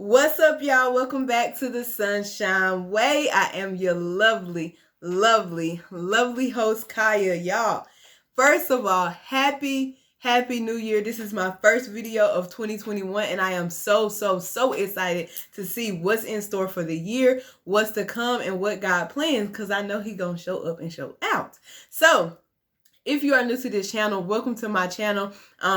What's up, y'all? Welcome back to the Sunshine Way. I am your lovely, lovely, lovely host, Chiya. Y'all, first of all, happy New Year. This is my first video of 2021, and I am so excited to see what's in store for the year, what's to come, and what God plans, because I know He gonna show up and show out. So, if you are new to this channel, welcome to my channel.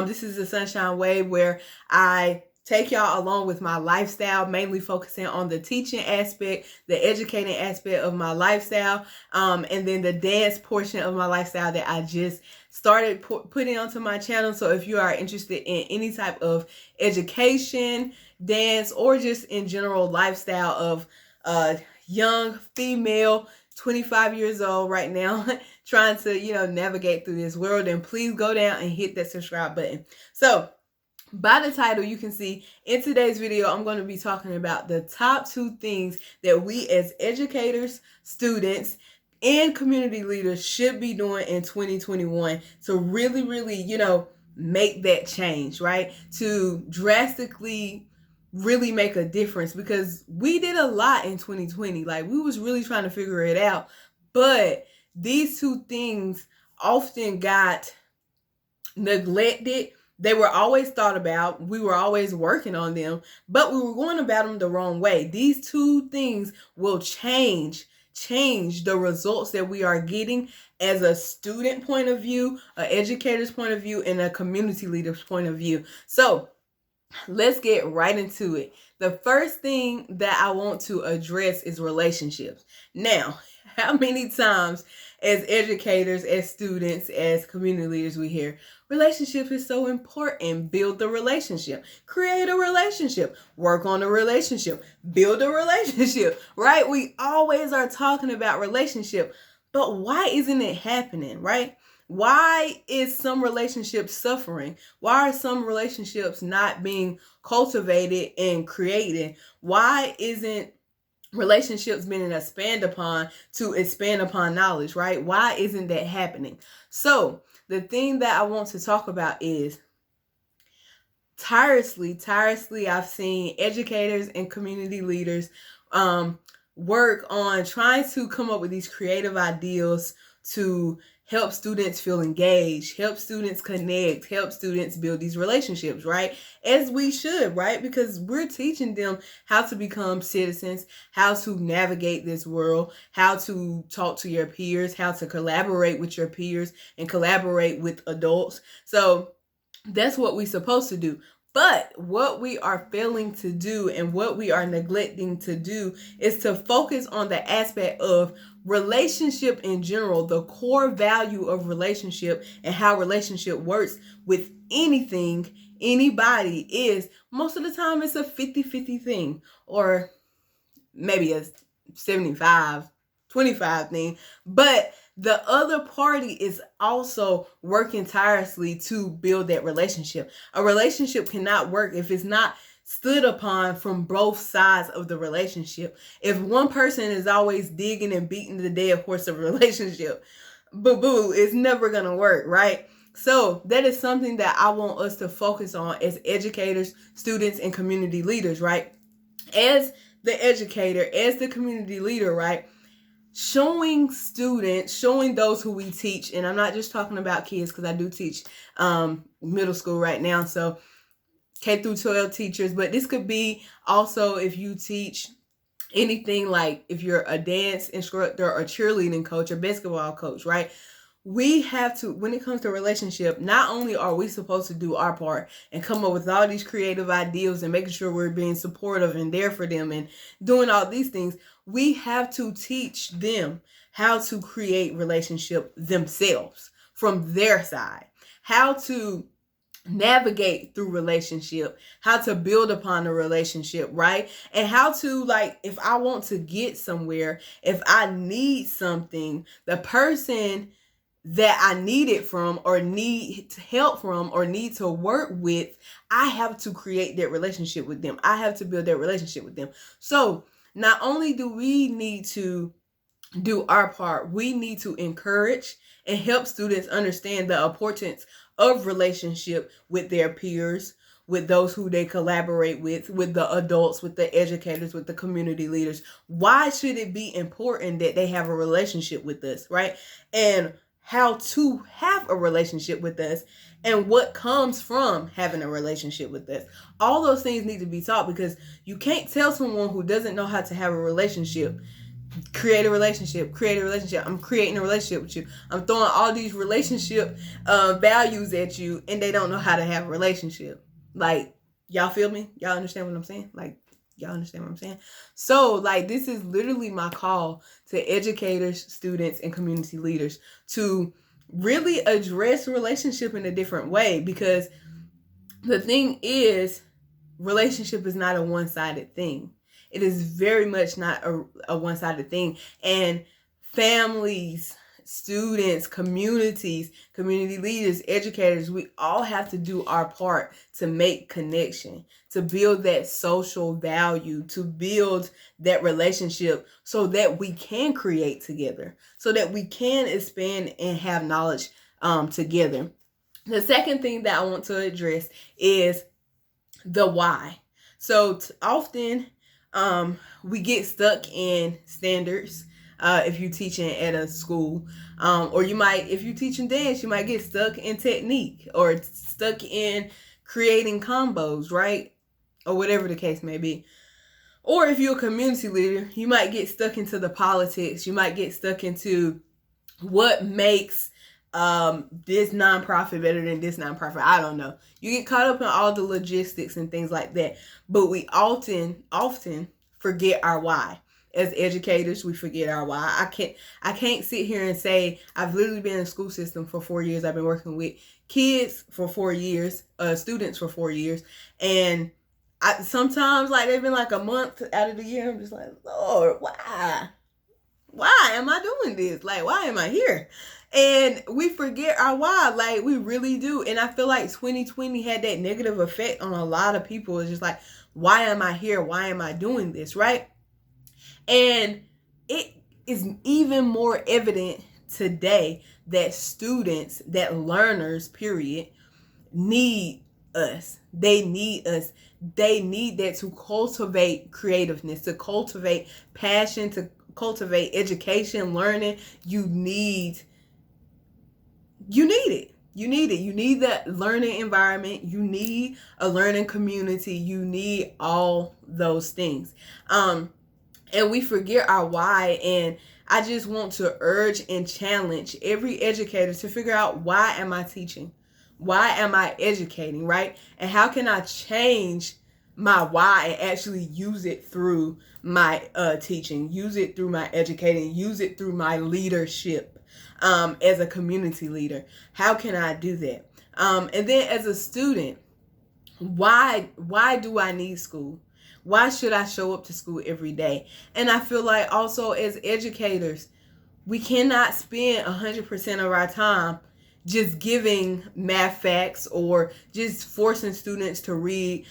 This is the Sunshine Way, where I take y'all along with my lifestyle, mainly focusing on the teaching aspect, the educating aspect of my lifestyle, and then the dance portion of my lifestyle that I just started putting onto my channel. So if you are interested in any type of education, dance, or just in general lifestyle of young female, 25 years old right now, trying to, navigate through this world, and please go down and hit that subscribe button. So, by the title, you can see in today's video, I'm going to be talking about the top 2 things that we as educators, students, and community leaders should be doing in 2021 to really, make that change, right? To drastically really make a difference, because we did a lot in 2020. Like, we was really trying to figure it out, but these 2 things often got neglected. They were always thought about. We were always working on them, but we were going about them the wrong way. These 2 things will change the results that we are getting as a student point of view, an educator's point of view, and a community leader's point of view. So let's get right into it. The first thing that I want to address is relationships. Now, how many times as educators, as students, as community leaders, we hear relationship is so important. Build the relationship, create a relationship, work on a relationship, build a relationship, right? We always are talking about relationship, but why isn't it happening, right? Why is some relationships suffering? Why are some relationships not being cultivated and created? Why isn't relationships being expanded upon to expand upon knowledge, right? Why isn't that happening? So the thing that I want to talk about is tirelessly, I've seen educators and community leaders work on trying to come up with these creative ideas to help students feel engaged, help students connect, help students build these relationships, right? As we should, right? Because we're teaching them how to become citizens, how to navigate this world, how to talk to your peers, how to collaborate with your peers and collaborate with adults. So that's what we're supposed to do. But what we are failing to do and what we are neglecting to do is to focus on the aspect of relationship in general, the core value of relationship and how relationship works with anything, anybody. Is most of the time it's a 50-50 thing, or maybe a 75-25 thing, but the other party is also working tirelessly to build that relationship. A relationship cannot work if it's not stood upon from both sides of the relationship. If one person is always digging and beating the dead horse of a relationship, boo-boo, it's never gonna work, right? So that is something that I want us to focus on as educators, students, and community leaders, right? As the educator, as the community leader, right? Showing students, showing those who we teach, and I'm not just talking about kids, because I do teach middle school right now, so K through 12 teachers, but this could be also if you teach anything, like if you're a dance instructor or cheerleading coach or basketball coach, right? We have to, when it comes to relationship, not only are we supposed to do our part and come up with all these creative ideas and making sure we're being supportive and there for them and doing all these things, we have to teach them how to create relationship themselves from their side, how to navigate through relationship, how to build upon a relationship, right? And how to, like, if I want to get somewhere, if I need something, the person that I need it from or need help from or need to work with, I have to create that relationship with them. I have to build that relationship with them. So not only do we need to do our part, we need to encourage and help students understand the importance of relationship with their peers, with those who they collaborate with the adults, with the educators, with the community leaders. Why should it be important that they have a relationship with us, right? And how to have a relationship with us, and what comes from having a relationship with us. All those things need to be taught, because you can't tell someone who doesn't know how to have a relationship, create a relationship. I'm creating a relationship with you. I'm throwing all these relationship values at you, and they don't know how to have a relationship. Like, y'all feel me? Y'all understand what I'm saying? Like, y'all understand what I'm saying? So, like, this is literally my call to educators, students, and community leaders to really address relationship in a different way, because the thing is, relationship is not a one-sided thing. It is very much not a one-sided thing. And families, students, communities, community leaders, educators, we all have to do our part to make connection, to build that social value, to build that relationship, so that we can create together, so that we can expand and have knowledge together. The second thing that I want to address is the why. So often we get stuck in standards. If you're teaching at a school, or you might, if you're teaching dance, you might get stuck in technique, or stuck in creating combos, right? Or whatever the case may be. Or if you're a community leader, you might get stuck into the politics. You might get stuck into what makes this nonprofit better than this nonprofit. I don't know. You get caught up in all the logistics and things like that. But we often forget our why. As educators, we forget our why. I can't sit here and say, I've literally been in the school system for 4 years. I've been working with kids for 4 years, students for 4 years. And I sometimes, like, they've been like a month out of the year. I'm just like, Lord, why? Why am I doing this? Like, why am I here? And we forget our why. Like, we really do. And I feel like 2020 had that negative effect on a lot of people. It's just like, why am I here? Why am I doing this? Right? And it is even more evident today that students, that learners, period, need us. They need us. They need that to cultivate creativeness, to cultivate passion, to cultivate education, learning. You need it. You need that learning environment. You need a learning community. You need all those things. And we forget our why. And I just want to urge and challenge every educator to figure out, why am I teaching? Why am I educating, right? And how can I change my why and actually use it through my teaching, use it through my educating, use it through my leadership as a community leader? How can I do that? And then as a student, why do I need school? Why should I show up to school every day? And I feel like also as educators, we cannot spend 100% of our time just giving math facts, or just forcing students to read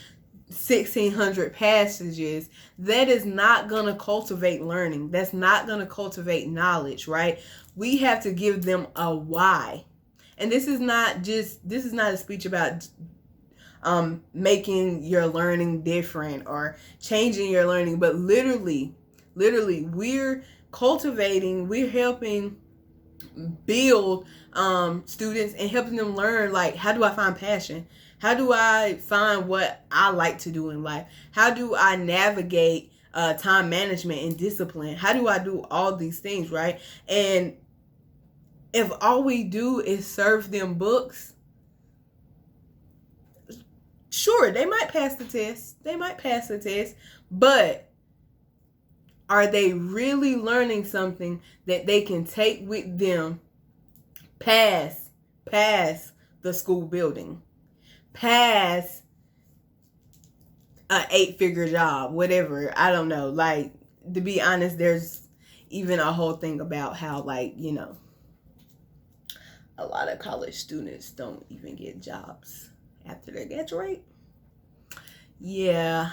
1,600 passages. That is not going to cultivate learning. That's not going to cultivate knowledge, right? We have to give them a why. And this is not a speech about making your learning different or changing your learning, but literally we're helping build students and helping them learn, like, how do I find passion? How do I find what I like to do in life? How do I navigate time management and discipline? How do I do all these things, right? And if all we do is serve them books, sure, they might pass the test. But are they really learning something that they can take with them past the school building, past an 8-figure job, whatever? I don't know. Like, to be honest, there's even a whole thing about how, like, you know, a lot of college students don't even get jobs after they graduate. Yeah,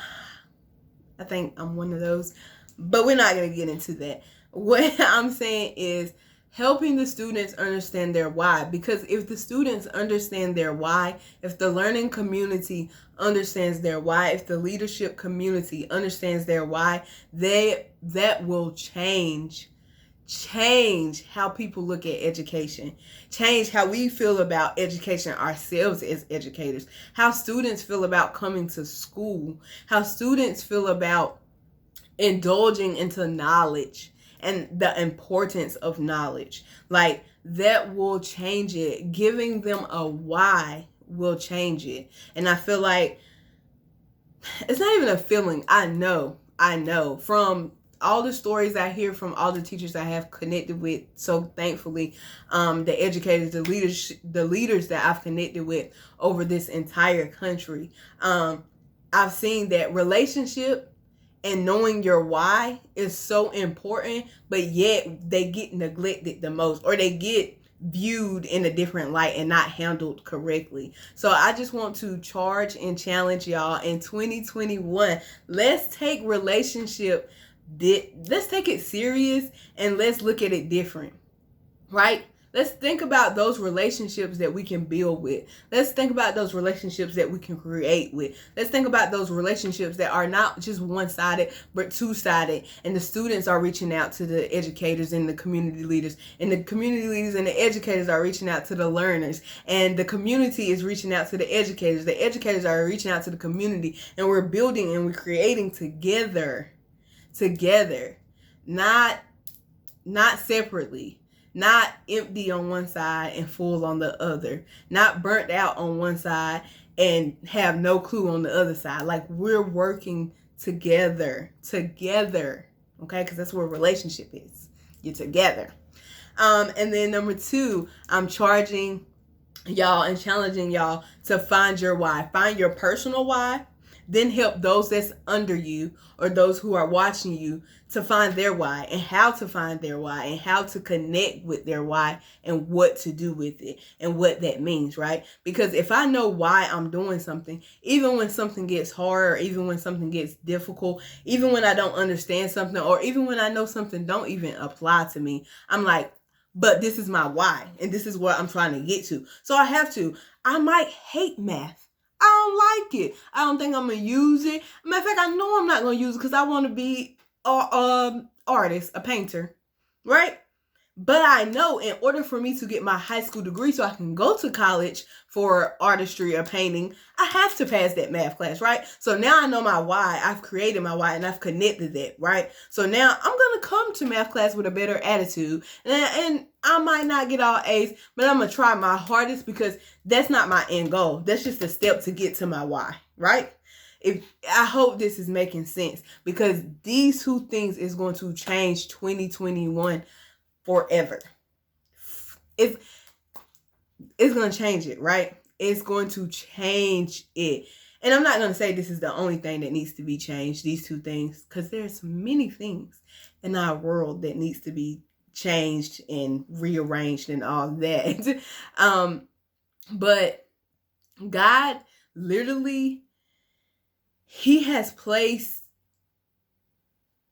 I think I'm one of those. But we're not going to get into that. What I'm saying is, helping the students understand their why. Because if the students understand their why, if the learning community understands their why, if the leadership community understands their why, that will change how people look at education, change how we feel about education ourselves as educators, how students feel about coming to school, how students feel about indulging into knowledge and the importance of knowledge. Like, that will change it. Giving them a why will change it. And I feel like it's not even a feeling. I know from all the stories I hear from all the teachers I have connected with, so thankfully, the educators, the leaders that I've connected with over this entire country, I've seen that relationship and knowing your why is so important, but yet they get neglected the most, or they get viewed in a different light and not handled correctly. So I just want to charge and challenge y'all in 2021. Let's take let's take it serious, and let's look at it different, right? Let's think about those relationships that we can build with. Let's think about those relationships that we can create with. Let's think about those relationships that are not just one-sided, but two-sided. And the students are reaching out to the educators and the community leaders. And the community leaders and the educators are reaching out to the learners. And the community is reaching out to the educators. The educators are reaching out to the community. And we're building and we're creating together. Not separately. Not empty on one side and full on the other. Not burnt out on one side and have no clue on the other side. Like, we're working together. Okay? Because that's where relationship is. You're together. And then number 2, I'm charging y'all and challenging y'all to find your why. Find your personal why. Then help those that's under you or those who are watching you to find their why, and how to find their why, and how to connect with their why, and what to do with it, and what that means, right? Because if I know why I'm doing something, even when something gets hard, or even when something gets difficult, even when I don't understand something, or even when I know something don't even apply to me, I'm like, but this is my why, and this is what I'm trying to get to. So I might hate math. I don't like it. I don't think I'm going to use it. Matter of fact, I know I'm not going to use it because I want to be an artist, a painter, right? But I know in order for me to get my high school degree so I can go to college for artistry or painting, I have to pass that math class, right? So now I know my why. I've created my why and I've connected that, right? So now I'm going to come to math class with a better attitude. And I might not get all A's, but I'm going to try my hardest, because that's not my end goal. That's just a step to get to my why, right? I hope this is making sense, because these 2 things is going to change 2021 forever. It's going to change it, right? It's going to change it. And I'm not going to say this is the only thing that needs to be changed, these 2 things, because there's many things in our world that needs to be changed and rearranged and all that. But God literally, He has placed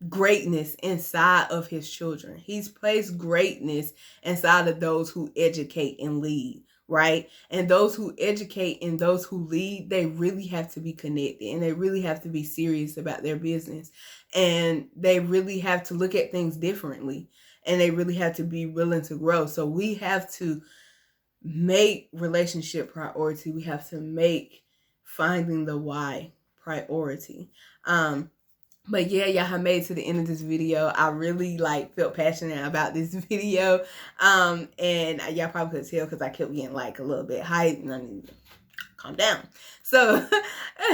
greatness inside of His children. He's placed greatness inside of those who educate and lead, right? And those who educate and those who lead, they really have to be connected, and they really have to be serious about their business, and they really have to look at things differently, and they really have to be willing to grow. So we have to make relationship priority. We have to make finding the why priority. But yeah, y'all have made it to the end of this video. I really felt passionate about this video. And y'all probably could tell because I kept getting a little bit hyped, and I need to calm down. So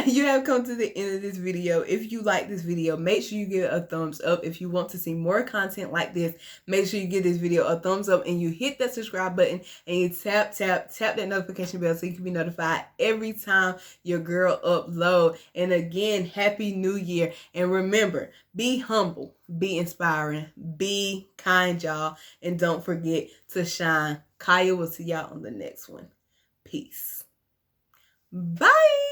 you have come to the end of this video. If you like this video, make sure you give it a thumbs up. If you want to see more content like this, make sure you give this video a thumbs up, and you hit that subscribe button, and you tap that notification bell so you can be notified every time your girl upload. And again, Happy New Year. And remember, be humble, be inspiring, be kind, y'all. And don't forget to shine. Chiya will see y'all on the next one. Peace. Bye.